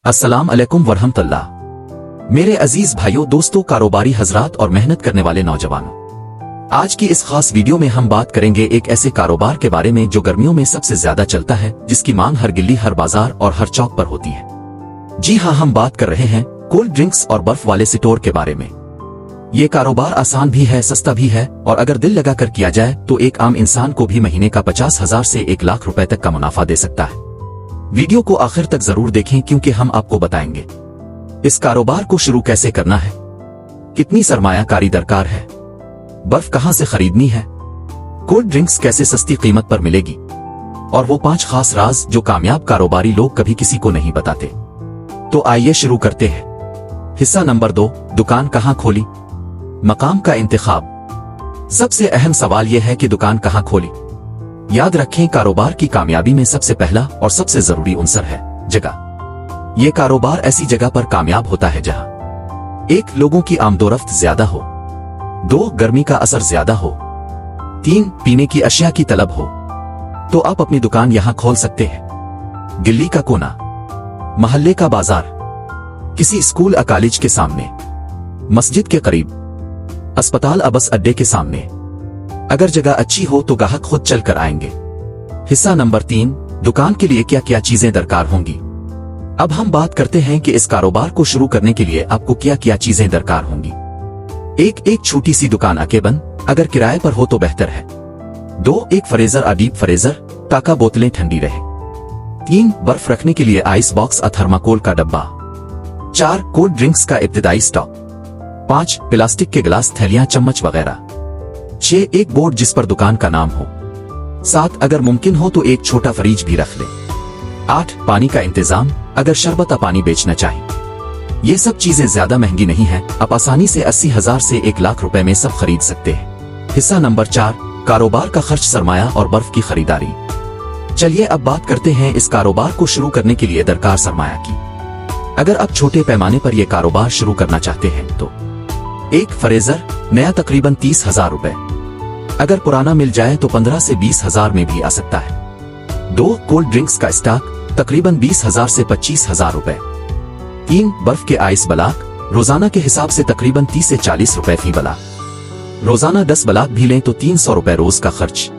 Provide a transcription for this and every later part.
अस्सलाम अलैकुम वरहमतुल्लाह। मेरे अजीज भाइयों, दोस्तों, कारोबारी हजरात और मेहनत करने वाले नौजवानों, आज की इस खास वीडियो में हम बात करेंगे एक ऐसे कारोबार के बारे में जो गर्मियों में सबसे ज्यादा चलता है, जिसकी मांग हर गिल्ली, हर बाजार और हर चौक पर होती है। जी हाँ, हम बात कर रहे हैं कोल्ड ड्रिंक्स और बर्फ वाले स्टोर के बारे में। ये कारोबार आसान भी है, सस्ता भी है, और अगर दिल लगाकर किया जाए तो एक आम इंसान को भी महीने का 50,000 से 1 लाख रुपए तक का मुनाफा दे सकता है। वीडियो को आखिर तक जरूर देखें, क्योंकि हम आपको बताएंगे इस कारोबार को शुरू कैसे करना है, कितनी सरमायाकारी दरकार है, बर्फ कहां से खरीदनी है, कोल्ड ड्रिंक्स कैसे सस्ती कीमत पर मिलेगी, और वो 5 खास राज जो कामयाब कारोबारी लोग कभी किसी को नहीं बताते। तो आइए शुरू करते हैं। हिस्सा नंबर 2, दुकान कहां खोली, मकाम का इंतखाब। सबसे अहम सवाल यह है कि दुकान कहां खोली। याद रखें, कारोबार की कामयाबी में सबसे पहला और सबसे जरूरी अंसर है जगह। यह कारोबार ऐसी जगह पर कामयाब होता है जहां 1. लोगों की आमदोरफ्त ज्यादा हो, 2. गर्मी का असर ज्यादा हो, 3. पीने की अशिया की तलब हो। तो आप अपनी दुकान यहां खोल सकते हैं। गिल्ली का कोना, मोहल्ले का बाजार, किसी स्कूल या कॉलेज के सामने, मस्जिद के करीब, अस्पताल या बस अड्डे के सामने। अगर जगह अच्छी हो तो ग्राहक खुद चल कर आएंगे। हिस्सा नंबर 3, दुकान के लिए क्या क्या चीजें दरकार होंगी। अब हम बात करते हैं कि इस कारोबार को शुरू करने के लिए आपको क्या क्या चीजें दरकार होंगी। एक छोटी सी दुकान अकेबन, अगर किराए पर हो तो बेहतर है। 2. एक फ्रीजर या डीप फ्रीजर, ताकि बोतलें ठंडी रहे। 3. बर्फ रखने के लिए आइस बॉक्स या थर्माकोल का डब्बा। 4. कोल्ड ड्रिंक्स का इब्तिदाई स्टॉक। 5. प्लास्टिक के गिलास, थैलियां, चम्मच वगैरह। 6. एक बोर्ड जिस पर दुकान का नाम हो। 7. अगर मुमकिन हो तो एक छोटा फ्रिज भी रख ले। 8. पानी का इंतजाम, अगर शरबत या पानी बेचना चाहे। ये सब चीजें ज्यादा महंगी नहीं है, आप आसानी से 80,000 से 1 लाख रुपए में सब खरीद सकते हैं। हिस्सा नंबर 4, कारोबार का खर्च, सरमाया और बर्फ की खरीदारी। चलिए अब बात करते हैं इस कारोबार को शुरू करने के लिए दरकार सरमाया की। अगर आप छोटे पैमाने पर यह कारोबार शुरू करना चाहते हैं तो 1. फ्रीजर, नया तकरीबन 30,000 रुपए, अगर पुराना मिल जाए तो 15 से 20,000 में भी आ सकता है। 2. कोल्ड ड्रिंक्स का स्टॉक, तकरीबन 20,000 से 25,000 रुपए। 3. बर्फ के आइस ब्लॉक, रोजाना के हिसाब से तकरीबन 30 से 40 रुपए फी ब्लॉक। रोजाना 10 ब्लॉक भी लें तो 300 रुपए रोज का खर्च।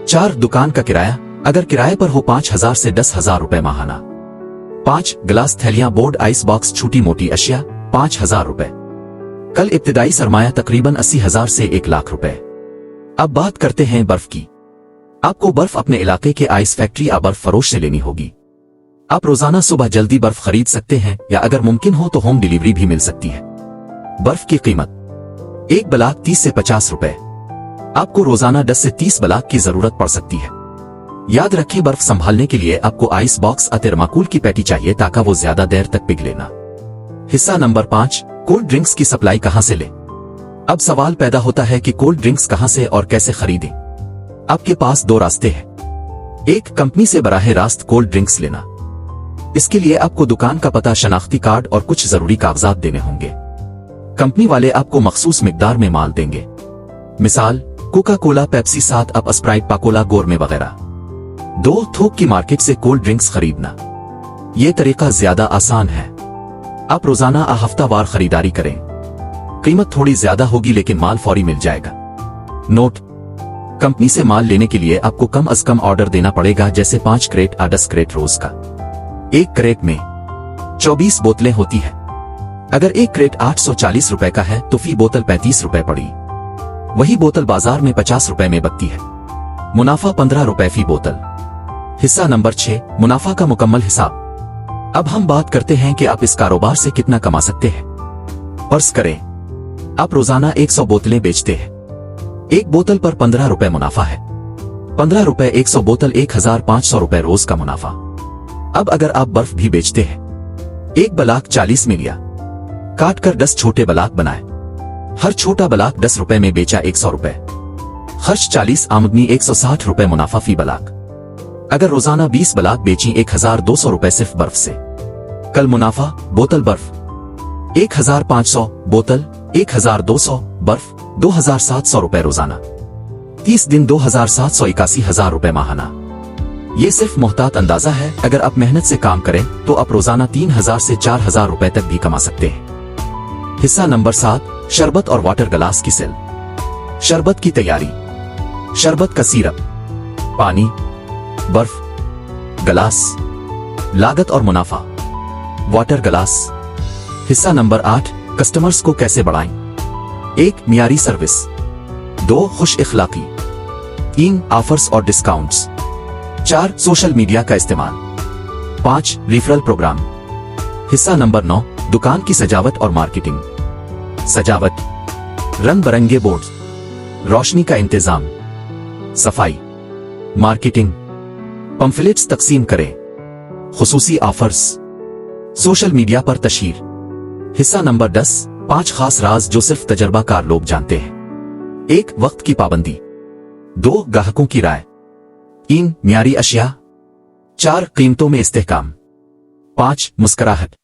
4. दुकान का किराया, अगर किराए पर हो 5,000 से 10,000 रुपए माहाना। 5. गिलास, थैलियां, बोर्ड, आइस बॉक्स, छोटी मोटी अशिया, 5,000 रुपए। कल इब्तिदाई सरमाया तकरीबन 80,000 से 1 लाख रुपए। अब बात करते हैं बर्फ की। आपको बर्फ अपने इलाके के आइस फैक्ट्री या बर्फ फरोश से लेनी होगी। आप रोजाना सुबह जल्दी बर्फ खरीद सकते हैं, या अगर मुमकिन हो तो होम डिलीवरी भी मिल सकती है। बर्फ की कीमत, 1 ब्लॉक 30 से 50 रुपए। आपको रोजाना 10 से 30 ब्लॉक की जरूरत पड़ सकती है। याद रखें, बर्फ संभालने के लिए आपको आइस बॉक्स या थर्माकोल की पेटी चाहिए, ताकि वो ज्यादा देर तक पिघले ना। हिस्सा नंबर 5, कोल्ड ड्रिंक्स की सप्लाई कहां से ले। अब सवाल पैदा होता है कि कोल्ड ड्रिंक्स कहां से और कैसे खरीदें। आपके पास 2 रास्ते हैं। 1. कंपनी से बराह रास्त कोल्ड ड्रिंक्स लेना। इसके लिए आपको दुकान का पता, शनाख्ती कार्ड और कुछ जरूरी कागजात देने होंगे। कंपनी वाले आपको मखसूस मिकदार में माल देंगे, मिसाल Coca Cola, Pepsi, 7 up, Sprite, Pakola, गोरमे वगैरह। 2. थोक की मार्केट से कोल्ड ड्रिंक्स खरीदना। यह तरीका ज्यादा आसान है। आप रोजाना या हफ्तावार खरीदारी करें। कीमत थोड़ी ज्यादा होगी, लेकिन माल फौरी मिल जाएगा। नोट: कंपनी से माल लेने के लिए आपको कम अज कम ऑर्डर देना पड़ेगा, जैसे 5 क्रेट या 10 क्रेट रोज का। 1 क्रेट में 24 बोतलें होती है। अगर 1 क्रेट 840 रुपए का है तो फी बोतल 35 रुपए पड़ी। वही बोतल बाजार में 50 रुपए में बिकती है। मुनाफा 15 रुपए फी बोतल। हिस्सा नंबर 6, मुनाफा का मुकम्मल हिसाब। अब हम बात करते हैं कि आप इस कारोबार से कितना कमा सकते हैं। फर्ज करें आप रोजाना 100 बोतलें बेचते हैं। 1 बोतल पर 15 रुपए मुनाफा है। 15 रुपए 100 बोतल, 1,500 रुपए रोज का मुनाफा। अब अगर आप बर्फ भी बेचते हैं, 1 ब्लॉक 40 में लिया, काट कर 10 छोटे ब्लॉक बनाए, हर छोटा ब्लॉक 10 रुपए में बेचा, 100 रुपए खर्च, 40 आमदनी, 160 रुपए मुनाफा फी ब्लॉक। अगर रोजाना 20 ब्लॉक बेची, 1,200 रुपए सिर्फ बर्फ से। कल मुनाफा, बोतल बर्फ 1,500, बोतल 1,200, बर्फ 2,700 रुपए रोजाना। 30 दिन 2,781,000 रुपए माहाना। یہ صرف محتاط اندازہ ہے، اگر آپ محنت سے کام کریں تو آپ روزانہ 3000 سے 4000 روپے تک بھی کما سکتے ہیں۔ حصہ نمبر 7، شربت اور واٹر گلاس کی سیل۔ شربت کی تیاری۔ شربت کا سیرپ، پانی، برف، گلاس۔ لاگت اور منافع۔ Water glass. حصہ نمبر 8، کسٹمرز کو کیسے بڑھائیں۔ 1 معیاری سروس، 2 خوش اخلاقی، 3 آفرز اور ڈسکاؤنٹس، 4 سوشل میڈیا کا استعمال، 5 ریفرل پروگرام۔ حصہ نمبر 9، دکان کی سجاوٹ اور مارکیٹنگ۔ سجاوٹ، رنگ برنگے بورڈز، روشنی کا انتظام، صفائی۔ مارکیٹنگ، پمفلیٹس تقسیم کریں، خصوصی آفرز، سوشل میڈیا پر تشہیر۔ حصہ نمبر 10، 5 خاص راز جو صرف تجربہ کار لوگ جانتے ہیں۔ 1 وقت کی پابندی، 2 گاہکوں کی رائے، 3 معیاری اشیاء، 4 قیمتوں میں استحکام، 5 مسکراہٹ۔